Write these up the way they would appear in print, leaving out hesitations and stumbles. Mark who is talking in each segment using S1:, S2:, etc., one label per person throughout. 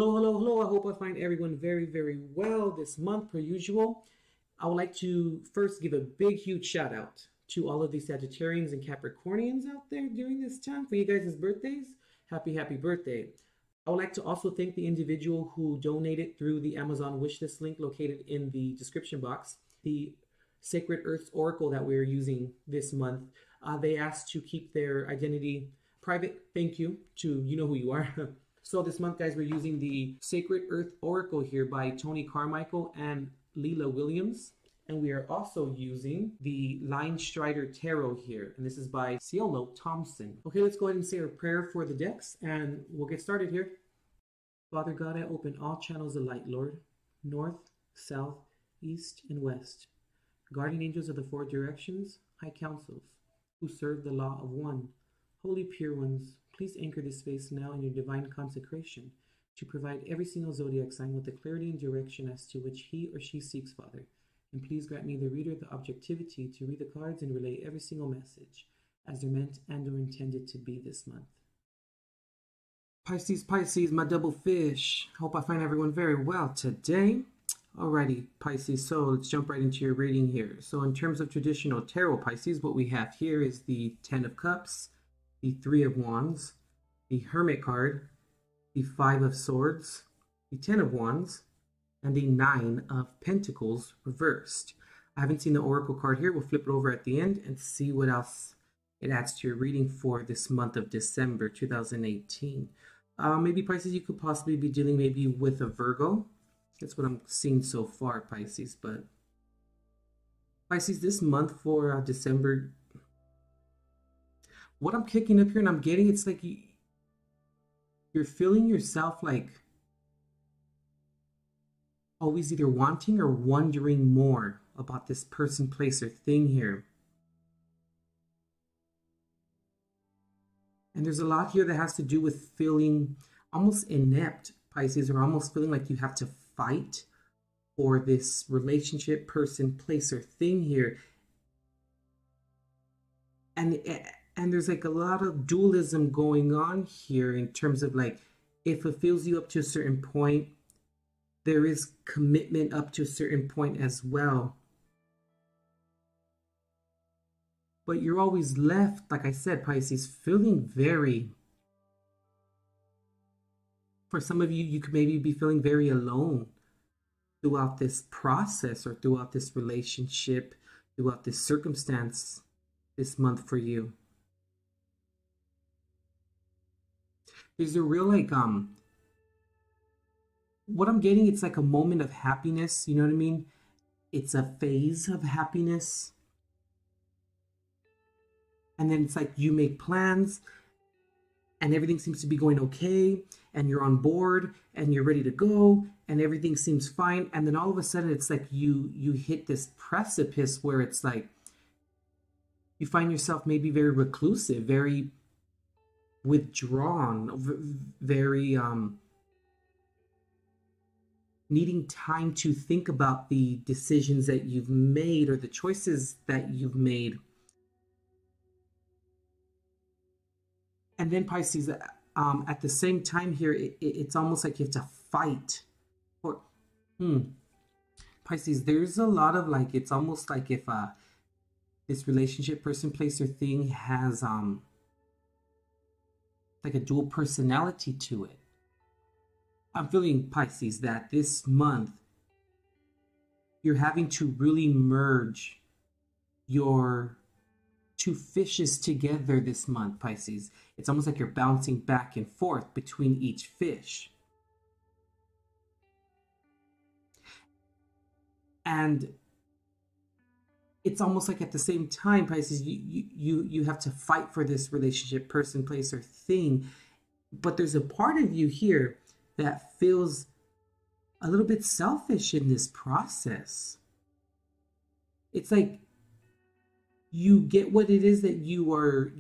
S1: Hello, hello, hello. I hope I find everyone very, very well this month, per usual. I would like to first give a big, huge shout out to all of the Sagittarians and Capricornians out there during this time for you guys' birthdays. Happy, happy birthday. I would like to also thank the individual who donated through the Amazon wishlist link located in the description box. The Sacred Earth's Oracle that we're using this month, they asked to keep their identity private. Thank you to you know who you are. So this month, guys, we're using the Sacred Earth Oracle here by Tony Carmichael and Leela Williams. And we are also using the Line Strider Tarot here. And this is by Cielo Thompson. Okay, let's go ahead and say a prayer for the decks and we'll get started here. Father God, I open all channels of light, Lord. North, south, east, and west. Guardian angels of the four directions, high councils, who serve the law of one. Holy pure ones, please anchor this space now in your divine consecration to provide every single zodiac sign with the clarity and direction as to which he or she seeks, Father. And please grant me, the reader, the objectivity to read the cards and relay every single message as they're meant and or intended to be this month. Pisces, Pisces, my double fish. Hope I find everyone very well today. Alrighty, Pisces, so let's jump right into your reading here. So in terms of traditional tarot, Pisces, what we have here is the Ten of Cups, the Three of Wands, the Hermit card, the Five of Swords, the Ten of Wands, and the Nine of Pentacles reversed. I haven't seen the Oracle card here. We'll flip it over at the end and see what else it adds to your reading for this month of December 2018. Maybe, Pisces, you could possibly be dealing maybe with a Virgo. That's what I'm seeing so far, Pisces. But Pisces, this month for December, what I'm kicking up here and I'm getting, it's like you're feeling yourself like always either wanting or wondering more about this person, place, or thing here. And there's a lot here that has to do with feeling almost inept, Pisces, or almost feeling like you have to fight for this relationship, person, place, or thing here. And there's like a lot of dualism going on here in terms of like, if it fills you up to a certain point, there is commitment up to a certain point as well. But you're always left, like I said, Pisces, feeling very, for some of you, you could maybe be feeling very alone throughout this process or throughout this relationship, throughout this circumstance this month for you. There's a real like, what I'm getting, it's like a moment of happiness, you know what I mean? It's a phase of happiness. And then it's like you make plans and everything seems to be going okay and you're on board and you're ready to go and everything seems fine. And then all of a sudden it's like you hit this precipice where it's like you find yourself maybe very reclusive, very withdrawn, very needing time to think about the decisions that you've made or the choices that you've made. And then Pisces, at the same time here, it's almost like you have to fight. Or, Pisces, there's a lot of like, it's almost like if this relationship, person, place, or thing has like a dual personality to it. I'm feeling, Pisces, that this month you're having to really merge your two fishes together this month, Pisces. It's almost like you're bouncing back and forth between each fish. And it's almost like at the same time, Pisces, you have to fight for this relationship, person, place, or thing. But there's a part of you here that feels a little bit selfish in this process. It's like you get what it is that you are,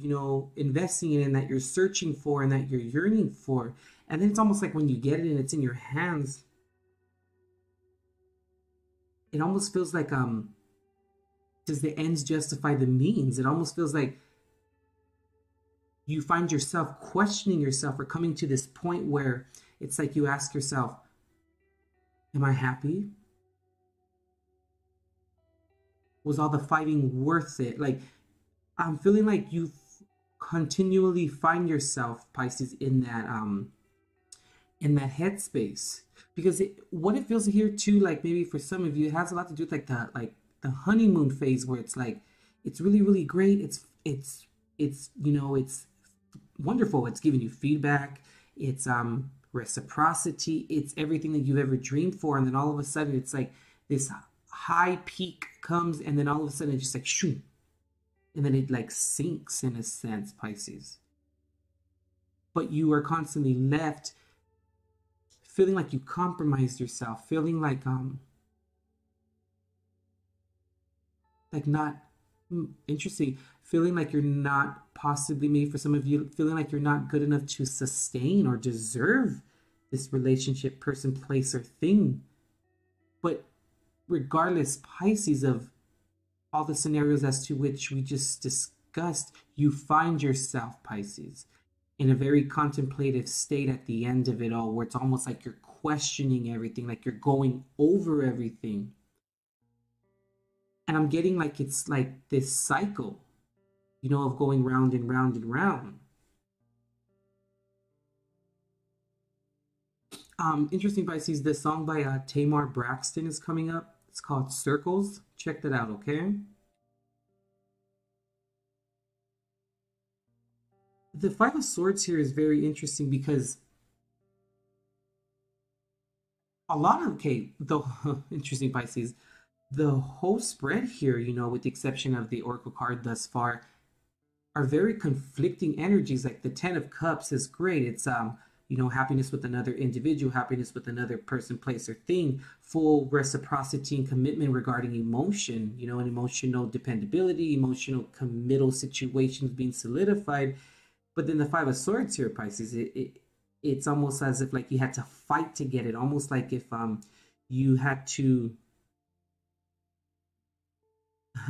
S1: investing in and that you're searching for and that you're yearning for. And then it's almost like when you get it and it's in your hands, it almost feels like, does the ends justify the means? It almost feels like you find yourself questioning yourself or coming to this point where It's like you ask yourself, am I happy? Was all the fighting worth it? Like, I'm feeling like you continually find yourself, Pisces, in that headspace. Because what it feels here too, like maybe for some of you, it has a lot to do with like the honeymoon phase, where it's like it's really really great. It's it's wonderful. It's giving you feedback. It's reciprocity. It's everything that you've ever dreamed for, and then all of a sudden it's like this high peak comes, and then all of a sudden it's just like shoo, and then it like sinks in a sense, Pisces. But you are constantly left feeling like you compromised yourself, feeling like not interesting, feeling like you're not possibly made, for some of you, feeling like you're not good enough to sustain or deserve this relationship, person, place, or thing. But regardless, Pisces, of all the scenarios as to which we just discussed, you find yourself, Pisces, in a very contemplative state at the end of it all, where it's almost like you're questioning everything, like you're going over everything. And I'm getting like it's like this cycle, of going round and round and round. Interesting, Pisces, the song by Tamar Braxton is coming up. It's called Circles. Check that out, okay? The Five of Swords here is very interesting because a lot of, the interesting, Pisces, the whole spread here, with the exception of the Oracle card thus far, are very conflicting energies. Like the Ten of Cups is great. It's happiness with another individual, happiness with another person, place, or thing, full reciprocity and commitment regarding emotion, and emotional dependability, emotional committal situations being solidified. But then the Five of Swords here, Pisces, it's almost as if like you had to fight to get it. Almost like if you had to,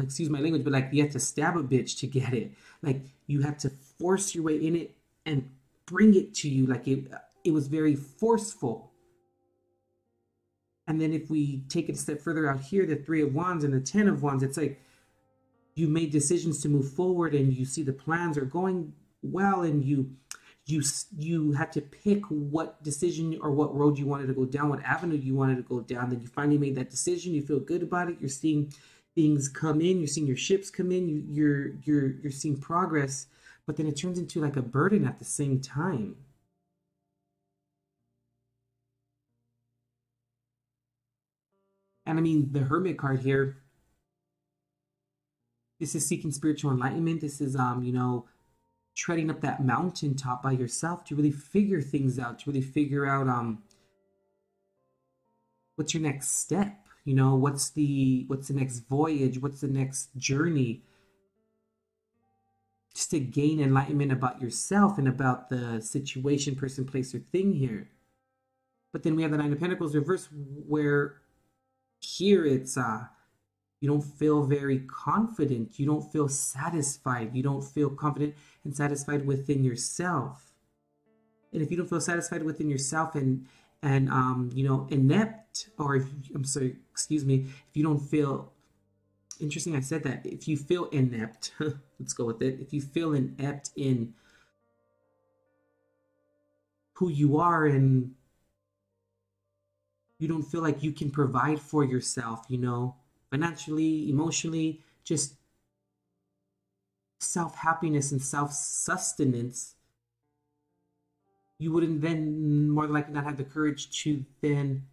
S1: excuse my language, but like you had to stab a bitch to get it. Like you had to force your way in it and bring it to you. Like it was very forceful. And then if we take it a step further out here, the Three of Wands and the Ten of Wands, it's like you made decisions to move forward, and you see the plans are going well, and you had to pick what decision or what road you wanted to go down, what avenue you wanted to go down. Then you finally made that decision. You feel good about it. You're seeing things come in. You're seeing your ships come in. You're seeing progress, but then it turns into like a burden at the same time. And I mean, the Hermit card here, this is seeking spiritual enlightenment. This is treading up that mountaintop by yourself to really figure things out, to really figure out what's your next step, what's the next voyage, what's the next journey, just to gain enlightenment about yourself and about the situation, person, place, or thing here. But then we have the Nine of Pentacles reverse, where here it's you don't feel very confident, you don't feel satisfied, you don't feel confident and satisfied within yourself. And if you don't feel satisfied within yourself and inept, or I'm sorry, excuse me, if you don't feel, interesting I said that, if you feel inept, let's go with it, if you feel inept in who you are, and you don't feel like you can provide for yourself, financially, emotionally, just self-happiness and self-sustenance, you wouldn't then more than likely not have the courage to then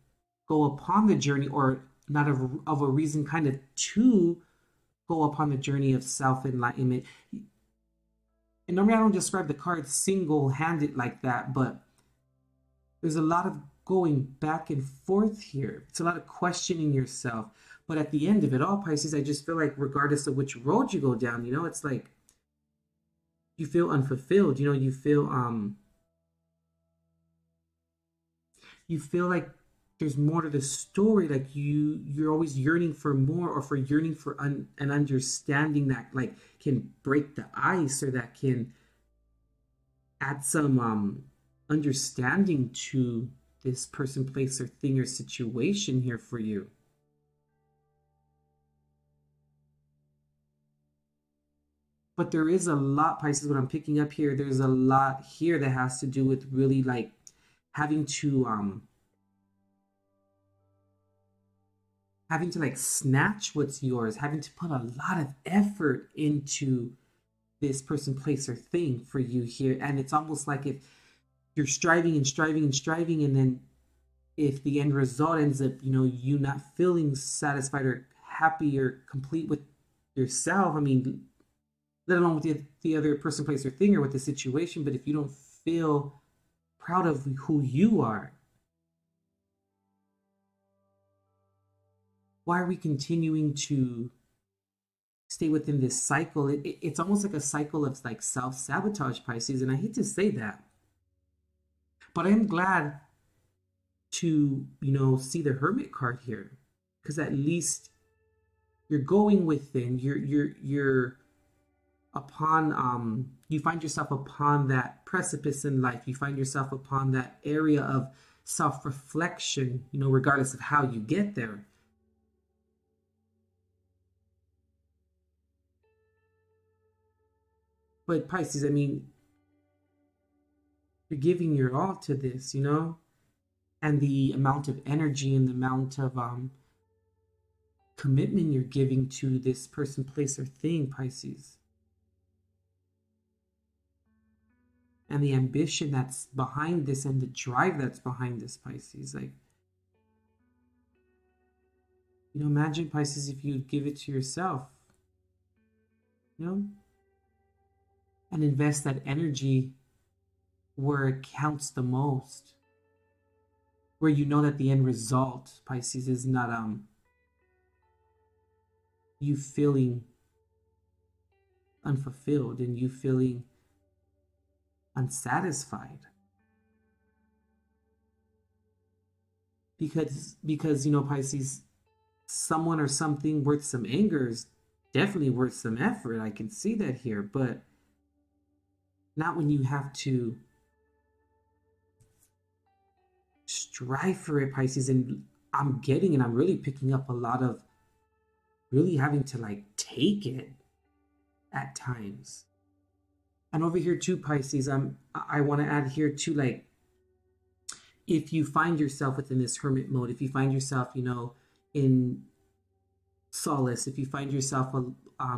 S1: go upon the journey, or not of a reason kind of to go upon the journey of self-enlightenment. And normally I don't describe the cards single-handed like that, but there's a lot of going back and forth here. It's a lot of questioning yourself. But at the end of it all, Pisces, I just feel like regardless of which road you go down, it's like you feel unfulfilled. You feel like there's more to the story. Like you're always yearning for more, or yearning for an understanding that like can break the ice, or that can add some understanding to this person, place, or thing or situation here for you. But there is a lot, Pisces, what I'm picking up here, there's a lot here that has to do with really like having to like snatch what's yours, having to put a lot of effort into this person, place, or thing for you here. And it's almost like if you're striving and striving and striving, and then if the end result ends up, you know, you not feeling satisfied or happy or complete with yourself, I mean, let alone with the other person, place, or thing, or with the situation, but if you don't feel proud of who you are, why are we continuing to stay within this cycle? It's almost like a cycle of like self-sabotage, Pisces, and I hate to say that, but I'm glad to, you know, see the Hermit card here, because at least you're going within, you're upon, you find yourself upon that precipice in life, you find yourself upon that area of self-reflection, you know, regardless of how you get there. But Pisces, I mean, you're giving your all to this, you know, and the amount of energy and the amount of commitment you're giving to this person, place, or thing, Pisces, and the ambition that's behind this and the drive that's behind this, Pisces. Like, you know, imagine, Pisces, if you give it to yourself, you know, and invest that energy where it counts the most, where you know that the end result, Pisces, is not you feeling unfulfilled and you feeling unsatisfied, because you know, Pisces, someone or something worth some anger is definitely worth some effort. I can see that here, but not when you have to strive for it, Pisces. And I'm getting, and I'm really picking up a lot of really having to like take it at times. And over here too, Pisces, I want to add here too, like, if you find yourself within this hermit mode, if you find yourself, you know, in solace, if you find yourself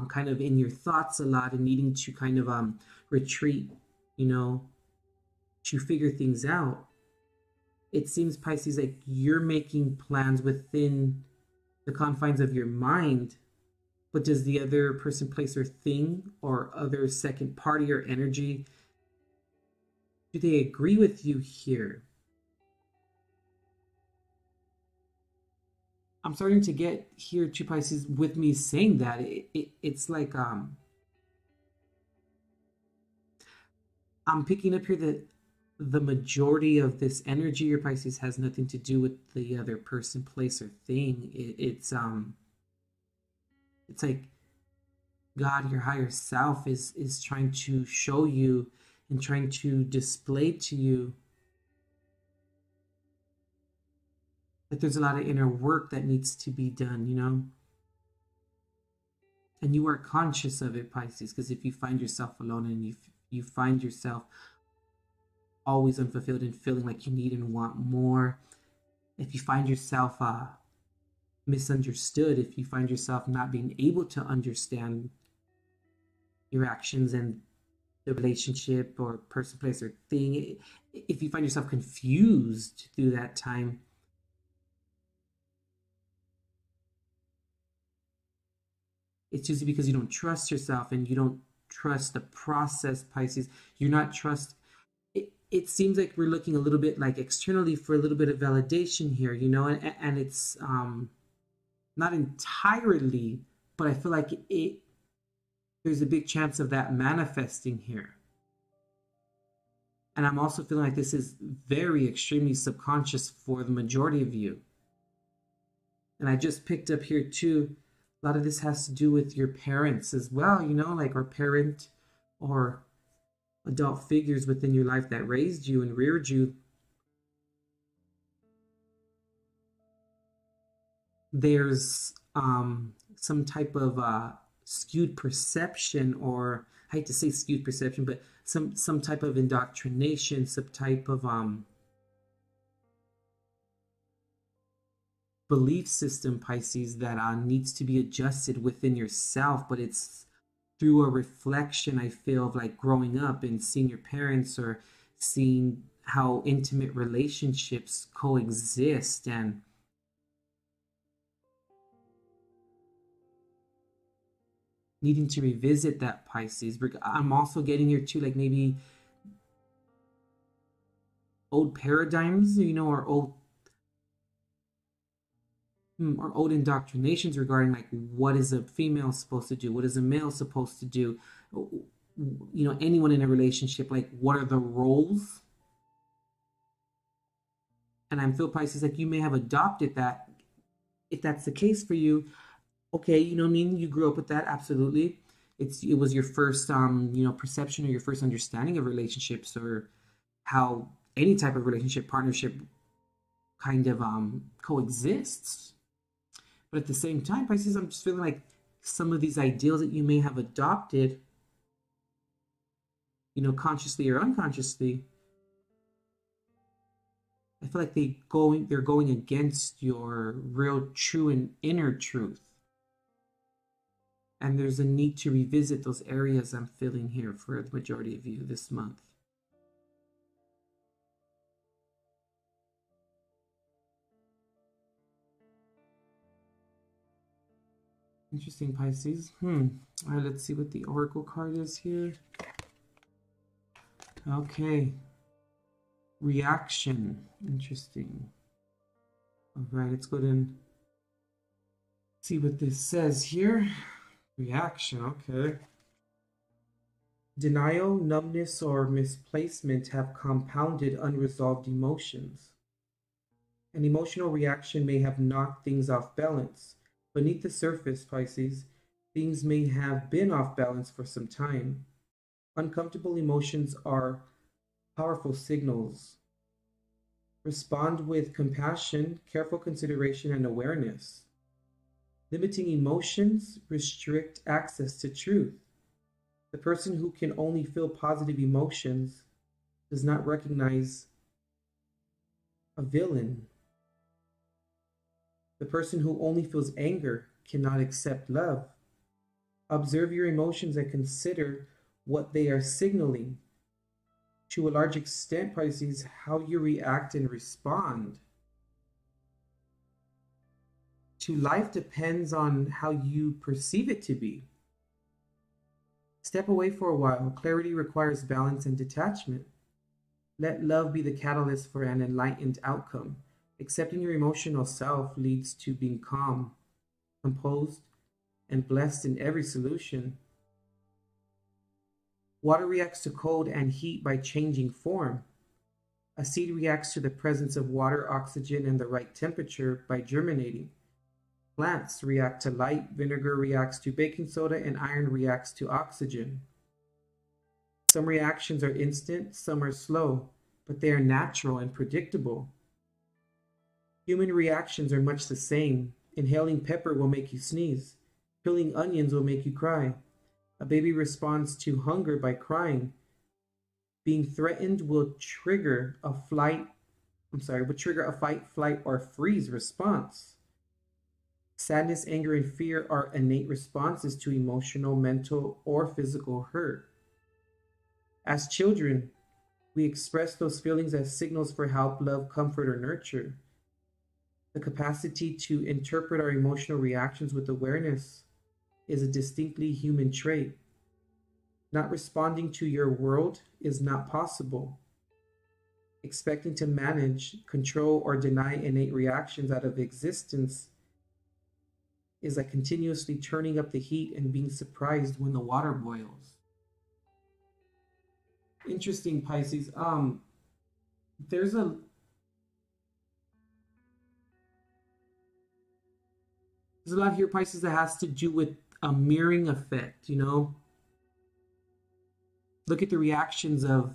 S1: kind of in your thoughts a lot and needing to kind of retreat, you know, to figure things out, it seems, Pisces, like you're making plans within the confines of your mind, but does the other person, place, or thing, or other second party or energy, do they agree with you here? I'm starting to get here too, Pisces, with me saying that it's like I'm picking up here that the majority of this energy, your Pisces, has nothing to do with the other person, place, or thing. It's like God, your higher self, is trying to show you and trying to display to you that there's a lot of inner work that needs to be done, you know? And you are conscious of it, Pisces, because if you find yourself alone and you find yourself always unfulfilled and feeling like you need and want more, if you find yourself misunderstood, if you find yourself not being able to understand your actions and the relationship or person, place, or thing, if you find yourself confused through that time, it's usually because you don't trust yourself and you don't trust the process, Pisces. You're not trust. It seems like we're looking a little bit like externally for a little bit of validation here, you know, and it's not entirely, but I feel like there's a big chance of that manifesting here. And I'm also feeling like this is very extremely subconscious for the majority of you. And I just picked up here too, a lot of this has to do with your parents as well, you know, like, or parent or adult figures within your life that raised you and reared you. there's some type of skewed perception, or I hate to say skewed perception, but some type of indoctrination, some type of belief system, Pisces, that needs to be adjusted within yourself. But it's through a reflection, I feel, of like growing up and seeing your parents, or seeing how intimate relationships coexist, and needing to revisit that, Pisces. I'm also getting here too, like maybe old paradigms, or old indoctrinations regarding like what is a female supposed to do, what is a male supposed to do, anyone in a relationship, like what are the roles. And I feel, Pisces, like you may have adopted that. If that's the case for you, okay, what I mean, you grew up with that, absolutely. It was your first perception, or your first understanding of relationships, or how any type of relationship partnership kind of coexists. But at the same time, Pisces, I'm just feeling like some of these ideals that you may have adopted, consciously or unconsciously, I feel like they're going against your real, true, and inner truth. And there's a need to revisit those areas, I'm feeling here, for the majority of you this month. Interesting, Pisces. All right, let's see what the Oracle card is here. Okay. Reaction. Interesting. All right, let's go ahead and see what this says here. Reaction, okay. Denial, numbness, or misplacement have compounded unresolved emotions. An emotional reaction may have knocked things off balance. Beneath the surface, Pisces, things may have been off balance for some time. Uncomfortable emotions are powerful signals. Respond with compassion, careful consideration, and awareness. Limiting emotions restrict access to truth. The person who can only feel positive emotions does not recognize a villain. The person who only feels anger cannot accept love. Observe your emotions and consider what they are signaling. To a large extent, Pisces, how you react and respond to life depends on how you perceive it to be. Step away for a while. Clarity requires balance and detachment. Let love be the catalyst for an enlightened outcome. Accepting your emotional self leads to being calm, composed, and blessed in every solution. Water reacts to cold and heat by changing form. A seed reacts to the presence of water, oxygen, and the right temperature by germinating. Plants react to light, vinegar reacts to baking soda, and iron reacts to oxygen. Some reactions are instant, some are slow, but they are natural and predictable. Human reactions are much the same. Inhaling pepper will make you sneeze. Peeling onions will make you cry. A baby responds to hunger by crying. Being threatened will trigger a fight, flight, or freeze response. Sadness, anger, and fear are innate responses to emotional, mental, or physical hurt. As children, we express those feelings as signals for help, love, comfort, or nurture. The capacity to interpret our emotional reactions with awareness is a distinctly human trait. Not responding to your world is not possible. Expecting to manage, control, or deny innate reactions out of existence is like continuously turning up the heat and being surprised when the water boils. Interesting, Pisces. There's a lot here, Pisces, that has to do with a mirroring effect, Look at the reactions of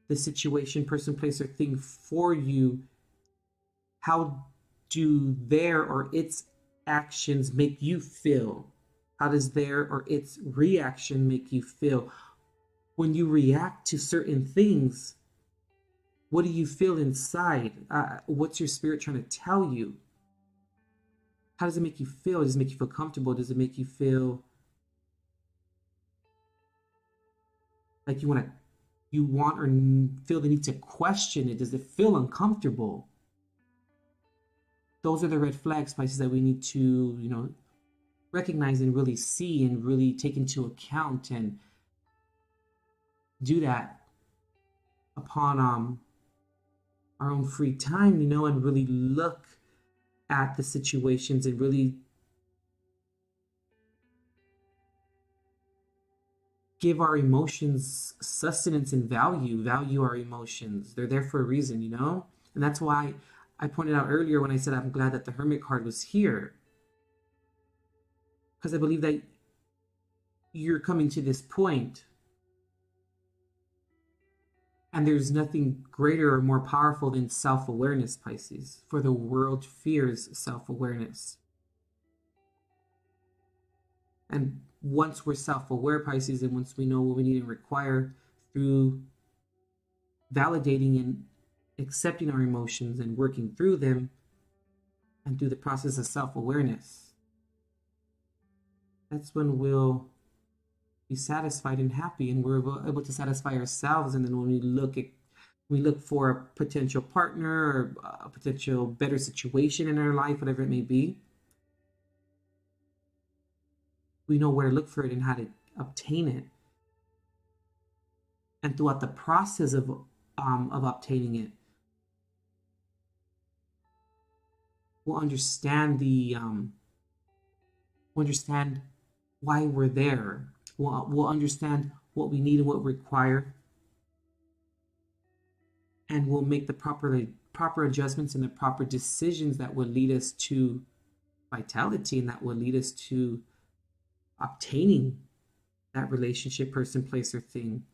S1: the situation, person, place, or thing for you. How do their or its actions make you feel? How does their or its reaction make you feel? When you react to certain things, what do you feel inside? What's your spirit trying to tell you? How does it make you feel? Does it make you feel comfortable? Does it make you feel like you want or feel the need to question it? Does it feel uncomfortable? Those are the red flags, Pisces, that we need to, recognize and really see and really take into account, and do that upon our own free time, and really look at the situations and really give our emotions sustenance and value our emotions. They're there for a reason, and that's why I pointed out earlier when I said I'm glad that the Hermit card was here, because I believe that you're coming to this point, and there's nothing greater or more powerful than self-awareness, Pisces, for the world fears self-awareness. And once we're self-aware, Pisces, and once we know what we need and require through validating and accepting our emotions and working through them, and through the process of self-awareness, that's when we'll be satisfied and happy, and we're able to satisfy ourselves. And then when we look for a potential partner or a potential better situation in our life, whatever it may be, we know where to look for it and how to obtain it. And throughout the process of obtaining it, we'll understand why we're there. We'll understand what we need and what we require, and we'll make the proper adjustments and the proper decisions that will lead us to vitality, and that will lead us to obtaining that relationship, person, place, or thing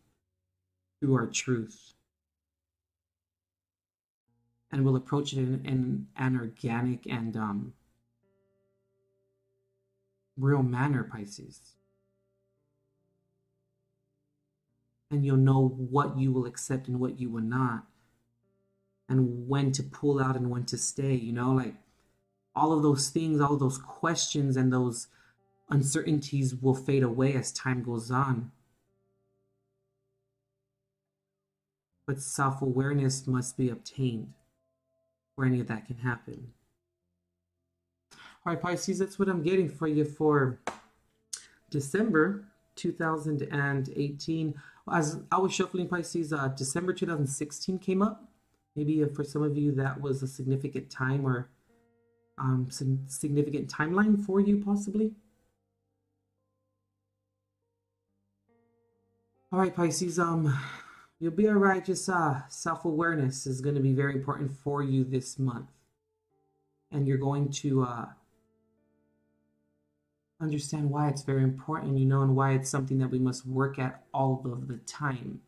S1: through our truth. And we'll approach it in an organic and real manner, Pisces. And you'll know what you will accept and what you will not, and when to pull out and when to stay, like all of those things, all of those questions and those uncertainties will fade away as time goes on. But self-awareness must be obtained for any of that can happen. All right, Pisces, that's what I'm getting for you for December 2018. As I was shuffling, Pisces, December 2016 came up. Maybe for some of you that was a significant time or some significant timeline for you, possibly. All right, Pisces, you'll be all right. Just self-awareness is going to be very important for you this month. And you're going to understand why it's very important, and why it's something that we must work at all of the time.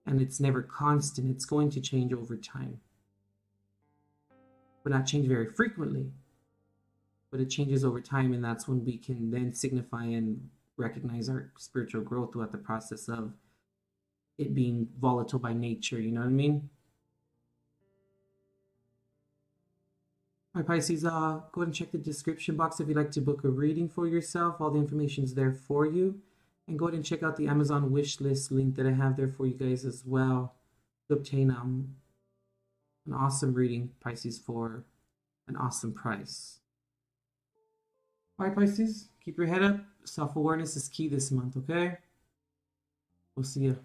S1: And it's never constant. It's going to change over time. But not change very frequently. But it changes over time, and that's when we can then signify and recognize our spiritual growth throughout the process of it being volatile by nature, you know what I mean? All right, Pisces, go ahead and check the description box if you'd like to book a reading for yourself. All the information is there for you. And go ahead and check out the Amazon wish list link that I have there for you guys as well to obtain an awesome reading, Pisces, for an awesome price. All right, Pisces, keep your head up. Self-awareness is key this month, okay? We'll see you.